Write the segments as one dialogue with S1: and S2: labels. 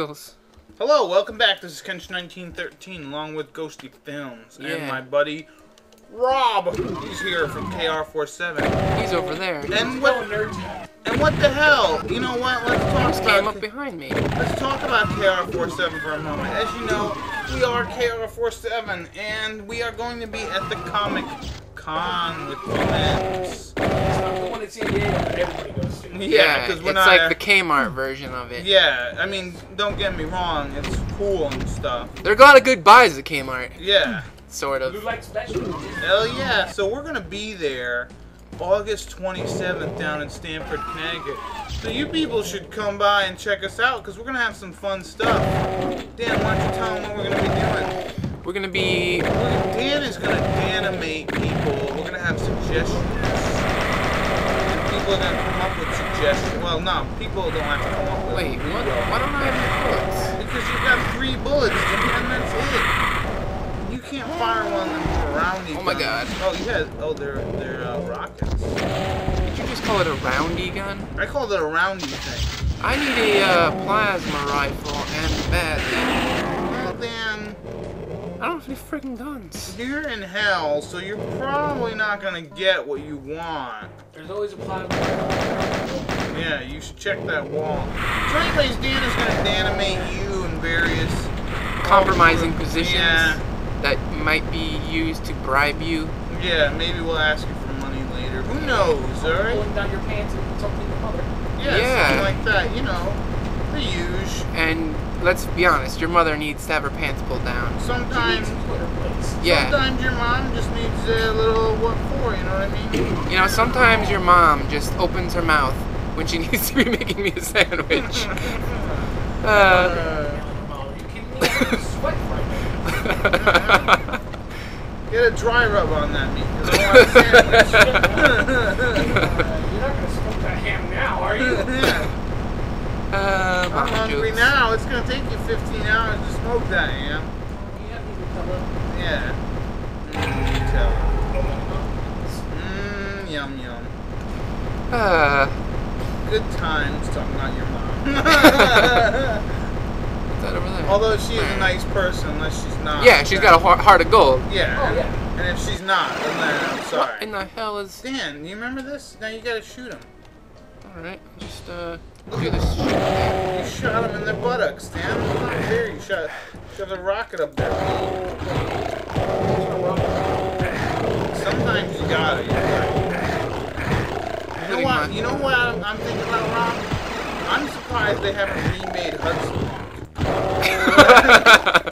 S1: Giggles.
S2: Hello, welcome back. This is Kench1913 along with Ghostyfilms and my buddy Rob. He's here from KR47.
S1: He's over there.
S2: And what the hell? You know what? Let's talk about.
S1: Came up behind me.
S2: Let's talk about KR47 for a moment. As you know, we are KR47, and we are going to be at the Comiconn with friends.
S3: The one in San Diego that everybody goes to.
S2: Yeah, because we're
S1: it's
S2: not
S1: like the Kmart version of it.
S2: Yeah, I mean, don't get me wrong, it's cool and stuff.
S1: There are a lot of good buys at Kmart.
S2: Yeah.
S1: Sort of.
S3: You like special?
S2: Hell yeah. So we're going to be there August 27th down in Stamford, Connecticut. So you people should come by and check us out because we're going to have some fun stuff. Dan, why don't you tell them what we're going to be doing?
S1: We're going to be...
S2: Dan is going to animate people. We're going to have suggestions. And people are going to come up with suggestions. Well, no, people don't have to come up with...
S1: Wait, what? Why don't I have any bullets?
S2: Because you've got 3 bullets, and that's it. You can't fire one of them roundy guns.
S1: Oh my god.
S2: Oh, yeah. Oh, they're rockets.
S1: Did you just call it a roundy gun?
S2: I call it a roundy thing.
S1: I need a plasma rifle and badly.
S2: Well, then,
S1: I don't have any freaking guns.
S2: you're in hell, so you're probably not gonna get what you want.
S3: There's always a plasma.
S2: Yeah, you should check that wall. So anyways, Dan is gonna animate you in various
S1: Compromising positions
S2: Yeah,
S1: that might be used to bribe you.
S2: yeah. Maybe we'll ask you for money later. Who knows? All right.
S3: Pulling down your pants and insulting your mother.
S2: Yeah, something like that. You know, the usual.
S1: And let's be honest, your mother needs to have her pants pulled down.
S2: Sometimes.
S1: Yeah.
S2: Sometimes your mom just needs a little what for, you know what I mean?
S1: You know, sometimes your mom just opens her mouth when she needs to be making me a sandwich.
S3: Sweat right
S2: Get a dry rub on that meat, because I want a sandwich.
S3: You're not going to smoke that ham now, are you?
S2: I'm hungry
S1: jokes.
S2: now. It's going to take you 15 hours to smoke that ham. Yeah. Yum yum. Good times talking about your mom.
S1: What's that over there?
S2: Although she is a nice person, unless she's not.
S1: Yeah, she's got a heart of gold.
S2: Yeah.
S3: Oh, yeah.
S2: And if she's not, then I'm sorry.
S1: What in the hell is...
S2: Dan, you remember this? Now you gotta shoot him.
S1: Alright, just, do this shit thing.
S2: You shot him in the buttocks, Dan. It's not fair. You shot a rocket up there. Sometimes you gotta. You're right. You know what I'm thinking about, Rob? I'm surprised they haven't remade Hudson Hawk.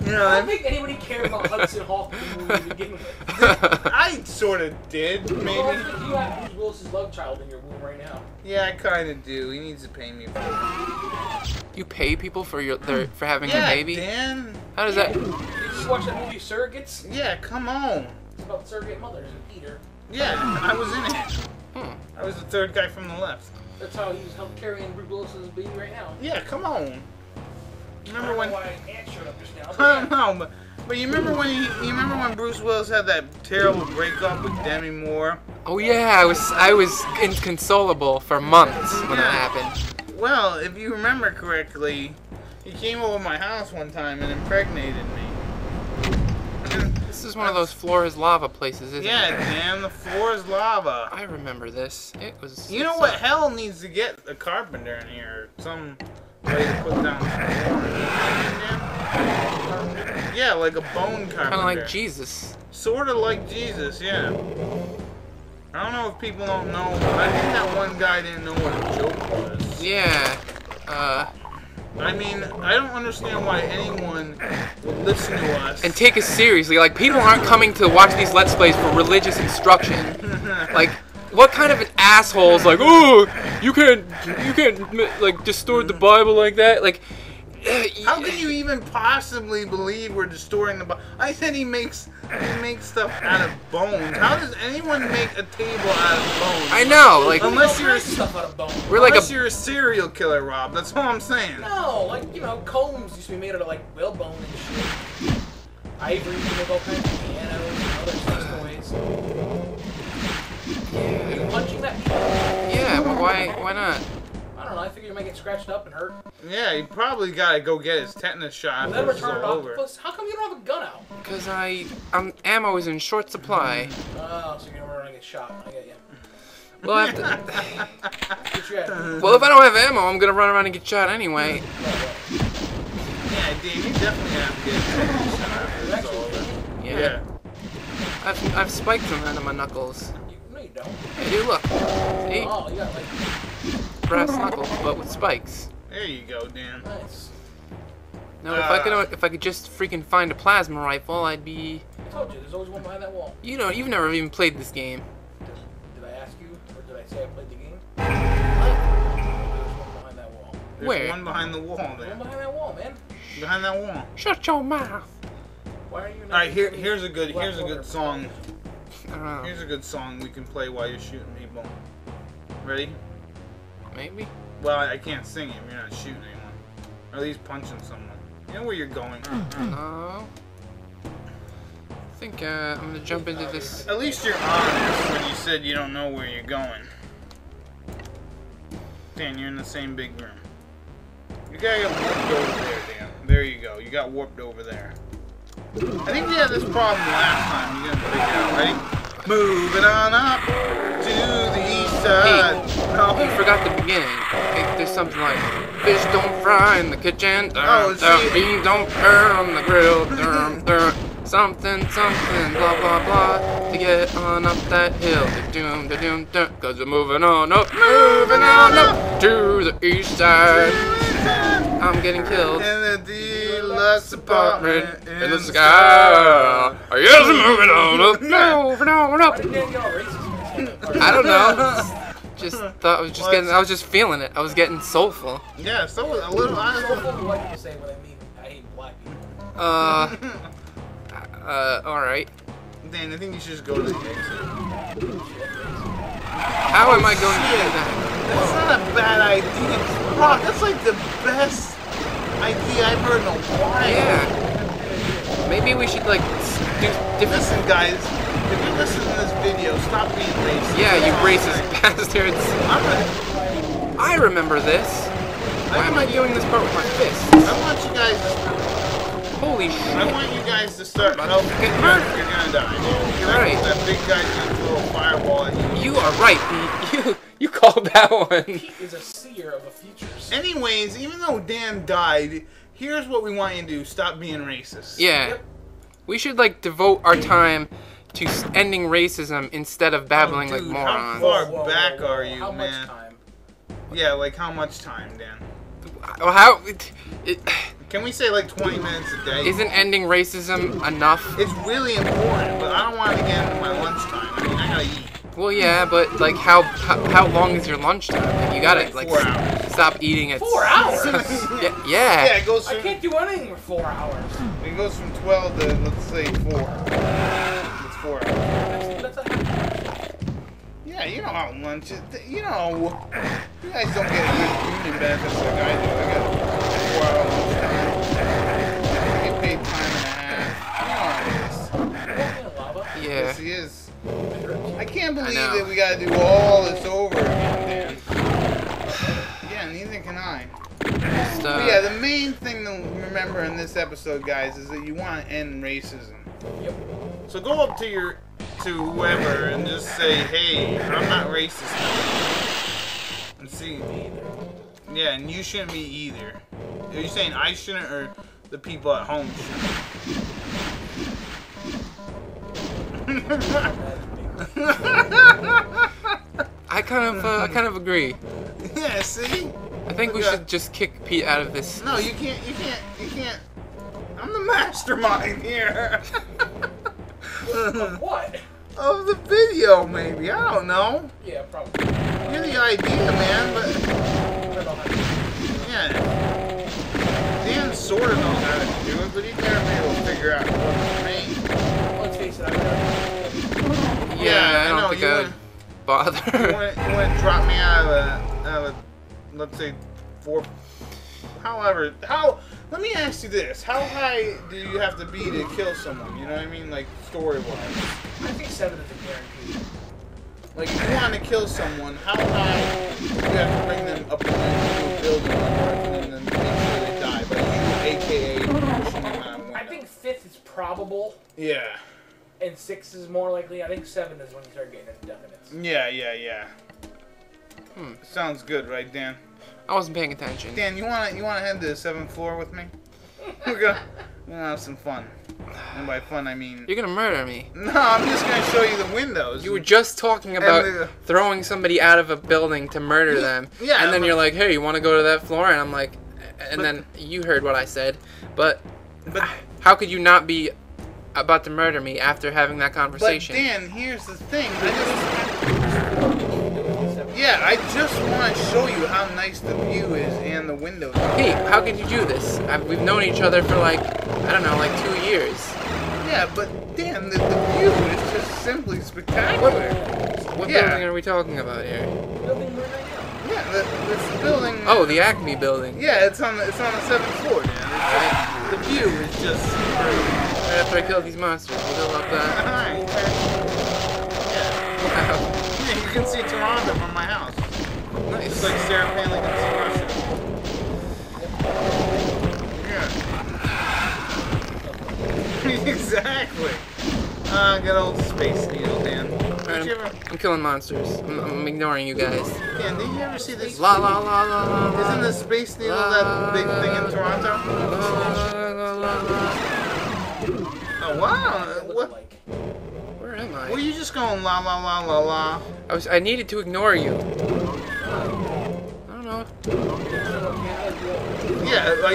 S2: You know,
S3: I don't think anybody cared about Hudson Hawk in the movie to begin with.
S2: I sort of did, maybe.
S3: You have Bruce Willis's love child in your womb right now.
S2: Yeah, I kind of do. He needs to pay me for it.
S1: You pay people for for having a baby?
S2: Dan.
S1: How does that...
S3: Did you watch that movie Surrogates?
S2: Yeah, come on.
S3: It's about surrogate mothers and Peter.
S2: Yeah, I was in it. I was the third guy from the left.
S3: That's how he's carrying Bruce Willis's baby right now.
S2: Yeah, come on. Remember when?
S3: Why Ant showed up just now?
S2: I don't know, but you remember when Bruce Willis had that terrible breakup with Demi Moore?
S1: Oh yeah, I was inconsolable for months when that happened.
S2: Well, if you remember correctly, he came over my house one time and impregnated me.
S1: This is one of those floor is lava places, isn't
S2: Yeah,
S1: it?
S2: damn, the floor is lava.
S1: I remember this. It was...
S2: You know what? Hell needs to get a carpenter in here. Some way to put down some floor. Yeah, like a bone carpenter.
S1: Kind of like Jesus.
S2: Sort of like Jesus, yeah. I don't know if people don't know, but I think that one guy didn't know what a joke was.
S1: Yeah.
S2: I mean, I don't understand why anyone would listen to us.
S1: And take us seriously. Like, people aren't coming to watch these Let's Plays for religious instruction. Like, what kind of an asshole is like, oh, you can't, like, distort the Bible like that? Like,
S2: how can you even possibly believe we're distorting the Bible? I said he makes stuff out of bones. How does anyone make a table out of bones?
S1: I know, like,
S2: unless you're
S3: stuff out of bone.
S2: you're a serial killer, Rob. That's all I'm saying.
S3: No, like, you know, combs used to be made out of like whalebone and shit. Ivory, you make all kinds of pianos and other sex toys. Are you punching that?
S1: yeah, well, why not?
S3: I don't know. I figure you might get scratched up and hurt.
S2: Yeah, he probably gotta go get his tetanus shot
S3: Then
S2: after this is
S3: return
S2: all over.
S3: octopus. How come you don't have a gun out?
S1: Because ammo is in short supply.
S3: Oh, so you're gonna get shot. I get you.
S1: Well, I have to,
S3: Get your head.
S1: well, if I don't have ammo, I'm gonna run around and get shot anyway.
S2: Yeah, Dave, you definitely have to get his tetanus shot after this is all over.
S1: Yeah. I've spikes on my knuckles.
S3: No, you don't.
S1: Hey, dude, look. See?
S3: Oh, you got like
S1: Brass knuckles, but with spikes.
S2: There you go, Dan.
S3: nice.
S1: No, if I could just freaking find a plasma rifle, I'd be.
S3: I told you, there's always one behind that wall.
S1: You've never even played this game.
S3: Did I ask you, or did I say I played the game? There's one behind that wall.
S2: There's
S1: Where?
S2: one behind the wall
S3: There's one
S2: there.
S3: behind that wall, man.
S2: Behind that wall.
S1: Shut your mouth.
S3: Why are you?
S2: Alright, here's a good song.
S1: I don't know.
S2: Here's a good song we can play while you're shooting people. Ready?
S1: Maybe.
S2: Well, I can't sing it. You're not shooting anyone. Or at least punching someone. You know where you're going.
S1: No. I think I'm gonna jump into this.
S2: At least you're honest when you said you don't know where you're going. Dan, you're in the same big room. You gotta get warped over there, Dan. There you go. You got warped over there. I think we had this problem last time. You're gonna figure it out. Ready? Moving on up to the east side.
S1: You forgot the beginning. There's something like fish don't fry in the kitchen, beans don't burn on the grill, something, blah blah blah, to get on up that hill, cause we're moving on up to the east side. I'm getting killed
S2: In the deluxe apartment
S1: in the sky. Yes, I'm moving on up, moving on up.
S3: Why did Dan get all racist?
S1: I don't know. Just thought I was just getting. I was just feeling it. I was getting soulful.
S2: Yeah, so a little.
S3: I don't know what you say when I mean I hate black people.
S1: All right.
S2: Dan, I think you should just go to the exit.
S1: How am I going to do that?
S2: That's not a bad idea. Rock, that's like the best idea I've heard in a while.
S1: Yeah. Maybe we should like do different.
S2: Listen, guys, if you listen to this video, stop being racist.
S1: Yeah, you
S2: That's all I'm
S1: racist
S2: saying.
S1: bastards.
S2: I'm gonna,
S1: I remember this. Why am I doing this part with my fists?
S2: I want you guys to,
S1: Holy
S2: I
S1: shit.
S2: want you guys to start
S1: Get
S2: helping.
S1: hurt.
S2: You're gonna die.
S1: You're right.
S2: That big guy's gonna throw a fireball at you.
S1: You are right. You called that one.
S3: He is a seer of the futures.
S2: Anyways, even though Dan died, here's what we want you to do. Stop being racist.
S1: Yeah. We should like devote our time to ending racism instead of babbling like
S2: Dude,
S1: morons.
S2: How far back are you,
S3: How much
S2: man?
S3: time?
S2: Yeah, like how much time, Dan?
S1: Well, how?
S2: Can we say like 20 minutes a day?
S1: Isn't ending racism enough?
S2: It's really important, but I don't want to get into my lunchtime. I mean, I gotta eat.
S1: Well, yeah, but like how long is your lunchtime? Like, you gotta like
S2: 4 hours.
S1: stop eating at
S3: 4 hours?
S1: Yeah.
S2: Yeah, it goes
S3: I
S2: from
S3: can't do anything for 4 hours.
S2: 12 to let's say 4. It's 4 hours.
S3: That's a
S2: Yeah, you know how lunch is. You know, you guys don't get good union benefits like I do. I got 4 hour lunchtime. I get paid time and a half. You know how it is.
S1: Yeah.
S2: Yes, he is. I can't believe
S1: know.
S2: that we gotta do all this over again, Dan. Yeah, neither can I.
S1: Just,
S2: But yeah, the main thing to remember in this episode, guys, is that you want to end racism.
S3: Yep.
S2: So go up to whoever and just say, "Hey, I'm not racist." And see. Yeah, and you shouldn't be either. Are you saying I shouldn't, or the people at home shouldn't?
S1: I kind of agree.
S2: Yeah, see?
S1: I think we should just kick Pete out of this.
S2: No, you can't. I'm the mastermind here.
S3: What?
S2: Of the video, maybe. I don't know.
S3: Yeah, probably.
S2: You're the idea, man, but
S3: I don't know how to do it.
S2: yeah. Dan sort of knows how to do it, but he's never been able to figure out what's made.
S3: Let's face it, I've never.
S1: Yeah, I
S2: know,
S1: don't think
S2: you
S1: I would
S2: You
S1: bother.
S2: want to drop me out of a, let's say, 4. However, let me ask you this: how high do you have to be to kill someone? You know what I mean, like story-wise.
S3: I think 7 is a guarantee.
S2: Like, if you want to kill someone, how high do you have to bring them up into a building and then make sure they die? But you, a.k.a. pushing them out of window.
S3: I think 5th is probable,
S2: Yeah.
S3: and 6 is more likely. I think 7 is when you start getting indefinites.
S2: Yeah. Sounds good, right, Dan?
S1: I wasn't paying attention.
S2: Dan, you wanna head to the 7th floor with me? We're gonna have some fun. And by fun, I mean...
S1: You're gonna murder me.
S2: No, I'm just gonna show you the windows.
S1: You were just talking about throwing somebody out of a building to murder them.
S2: Yeah,
S1: and then
S2: but-
S1: you're like, hey, you want to go to that floor? And I'm like... And then you heard what I said. But how could you not be about to murder me after having that conversation?
S2: But Dan, here's the thing. I just want to show you how nice the view is and the windows.
S1: Hey, how could you do this? We've known each other for like, I don't know, like 2 years.
S2: Yeah, but Dan, the view is just simply spectacular.
S1: What building are we talking about here?
S3: Building we're right now.
S2: Yeah, this building.
S1: Oh, the Acme building.
S2: Yeah, it's on the 7th floor, Dan. The view is just superb.
S1: Right after I kill these monsters, we'll go up that.
S2: Alright.
S1: Wow.
S2: Yeah, you can see Toronto from my house.
S1: Nice.
S2: It's like Sarah Palin can see Russia. Yeah. Exactly. Good old Space Needle, Dan.
S1: I'm killing monsters. I'm ignoring you guys.
S2: Dan, did you ever see this?
S1: La la la la la.
S2: Isn't the Space Needle that big thing in Toronto? Oh, wow. What?
S1: Where am I?
S2: Were you just going la la la la la?
S1: I needed to ignore you. I don't know.
S2: Yeah, are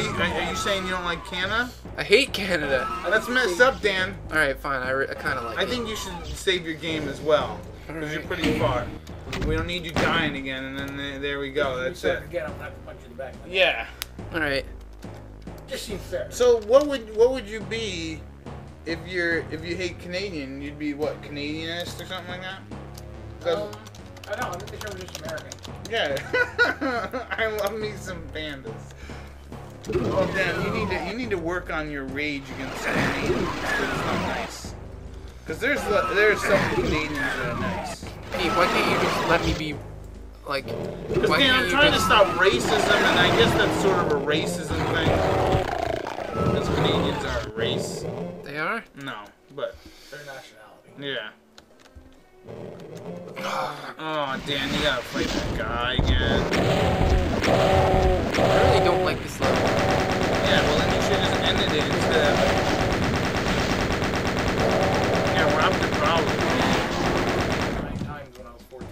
S2: you saying you don't like Canada?
S1: I hate Canada.
S2: That's messed up, Dan.
S1: Alright, fine. I kind of like
S2: I
S1: it.
S2: think you should save your game as well. Because you're pretty far. We don't need you dying again, and then there we go. That's it.
S3: Again, I'm gonna have to punch you in the back.
S2: Yeah.
S1: Alright.
S3: Just seems fair.
S2: So what would you be if you hate Canadian? You'd be what, Canadianist or something like that?
S3: I know. I think the term is just American.
S2: Yeah. I love me some pandas. Oh, Dan, you need to work on your rage against Canadians. It's not nice. Because there's some Canadians that are nice.
S1: Hey, why can't you just let me be, like...
S2: Because, Dan, I'm trying to stop racism, and I guess that's sort of a racism thing. Because Canadians are a race.
S1: They are?
S2: No, but...
S3: Their nationality.
S2: Yeah. Oh, Dan, you gotta fight that guy again.
S1: I really don't like this level.
S2: Yeah, well then you should just ended it instead of... Yeah, Rob could probably...
S3: 9 times when I was 14.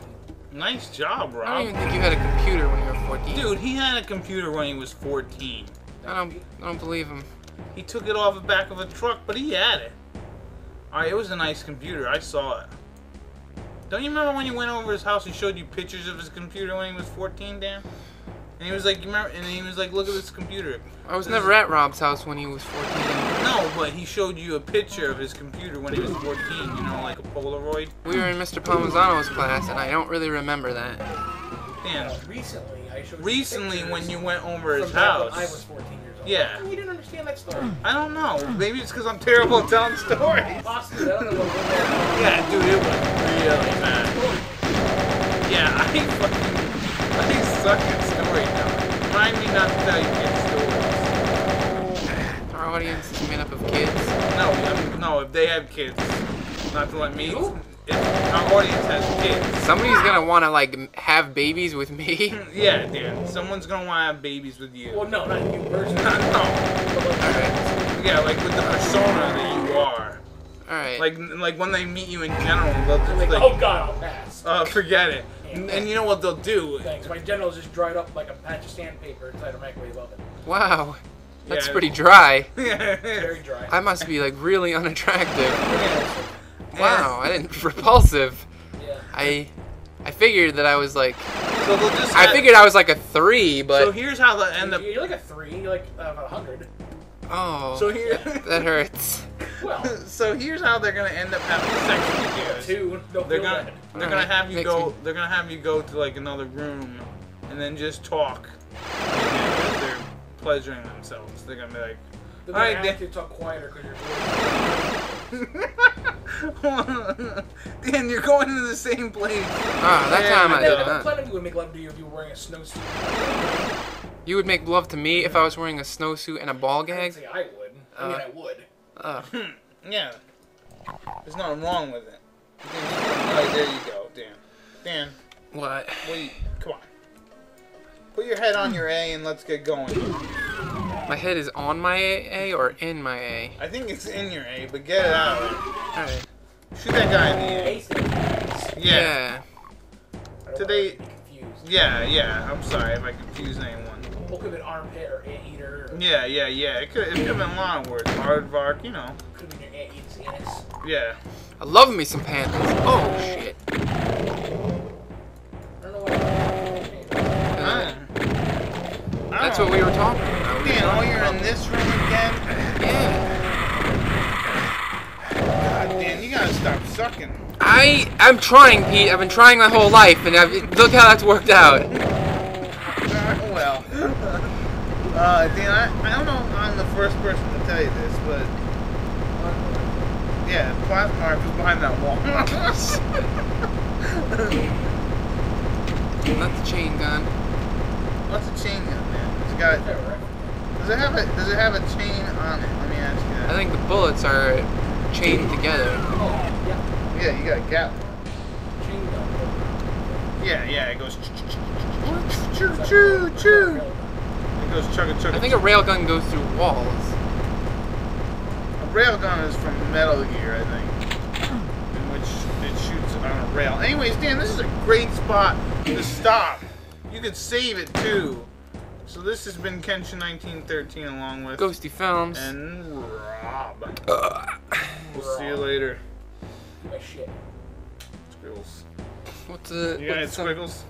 S2: Nice job,
S1: I
S2: Rob.
S1: don't even think you had a computer when you were 14.
S2: Dude, he had a computer when he was 14.
S1: I don't believe him.
S2: He took it off the back of a truck, but he had it. Alright, it was a nice computer. I saw it. Don't you remember when you went over his house, he showed you pictures of his computer when he was 14, Dan? And he was like, you remember? And he was like, look at this computer.
S1: I was never at Rob's house when he was 14.
S2: No, but he showed you a picture of his computer when he was 14, you know, like a Polaroid.
S1: We were in Mr. Palmisano's class, and I don't really remember that.
S2: Dan,
S3: Recently, I showed you
S2: recently
S3: pictures
S2: when you went over his
S3: from back when
S2: house.
S3: I was 14 years old.
S2: Yeah.
S3: How come you didn't understand that story?
S2: I don't know. Maybe it's because I'm terrible at telling stories.
S3: Possibly. I don't know what
S2: Yeah, dude, it was really bad. Yeah, I suck at storytelling. Remind me not to tell you kids stories.
S1: Our audience is made up of kids.
S2: No, no, if they have kids, not to let me. If our audience has kids.
S1: Somebody's gonna want to like have babies with me.
S2: Yeah, Dan. Someone's gonna want to have babies with you.
S3: Well, no, not you personally.
S2: No.
S1: Alright.
S2: Yeah, like with the persona that you are.
S1: Alright.
S2: Like when they meet you in general, they'll just
S3: Like,
S2: like,
S3: oh god, I'll pass.
S2: forget it. And you know what they'll do?
S3: Thanks. My general's just dried up like a patch of sandpaper inside a microwave oven.
S1: Wow. That's
S2: Yeah.
S1: pretty dry.
S3: Very dry.
S1: I must be like really unattractive.
S2: Yeah.
S1: Wow, I didn't repulsive.
S3: Yeah.
S1: I figured that I was like
S2: So they'll just.
S1: I figured I was like a 3, but
S2: So here's how they'll end up.
S3: You're like a 3. You're like about 100.
S1: oh,
S2: So here.
S1: that hurts.
S3: Well,
S2: So here's how they're gonna end up having sex with you.
S3: 2. Don't
S2: They're
S3: feel
S2: gonna
S3: bad.
S2: they're gonna have you
S1: Makes
S2: go.
S1: me-
S2: They're gonna have you go to like another room, and then just talk. As they're pleasuring themselves. They're gonna be like,
S3: Then
S2: Alright,
S3: I
S2: Dan.
S3: have to talk quieter because you're
S2: Dan, you're going to the same place.
S1: Ah, that time I
S3: I
S1: did
S3: never
S1: not.
S3: planned on you would make love to you if you were wearing a snowsuit.
S1: You would make love to me if I was wearing a snowsuit and a ball
S3: I didn't
S1: gag?
S3: say I would. I mean, I would.
S2: Yeah. There's nothing wrong with it. Alright, there you go, Dan. Dan,
S1: What?
S2: wait, come on. Put your head on your A and let's get going.
S1: My head is on my A or in my A?
S2: I think it's in your A, but get it out of there.
S1: Alright.
S2: Shoot that guy in the A.
S3: Ace and
S2: Yeah.
S3: I don't
S2: Today-
S3: want to be confused.
S2: Yeah. I'm sorry if I confused anyone.
S3: What could have been armpit or anteater? Or
S2: Yeah. It could have been a lot of words. Aardvark, you know.
S3: could have been your anteater's anus.
S2: Yeah.
S1: I love me some pandas. Oh, shit.
S3: I don't know why.
S1: That's what we were talking about.
S2: Dan, oh, you're in this room again?
S1: Yeah.
S2: God, Dan, you gotta stop sucking.
S1: I'm trying, Pete. I've been trying my whole life, and look how that's worked out.
S2: Well. Dan, I don't know if I'm the first person to tell you this, but... Yeah, Plasmark is behind that wall.
S1: Not the chain gun.
S2: What's a chain gun, man? Does it have a chain on it? Let me ask you that.
S1: I think the bullets are chained together.
S2: Yeah, you got a gap.
S3: Chain gun.
S2: Yeah, it goes choo choo choo. It goes chugga chugga.
S1: I think a railgun goes through walls.
S2: A railgun is from Metal Gear, I think, in which it shoots on a rail. Anyways, Dan, this is a great spot to stop. You could save it too. So this has been Kenshin1913 along with
S1: Ghostyfilms.
S2: and Rob. We'll see you later.
S3: My shit.
S2: Squiggles.
S1: What's the...
S2: You got any
S1: what's some-
S2: squiggles?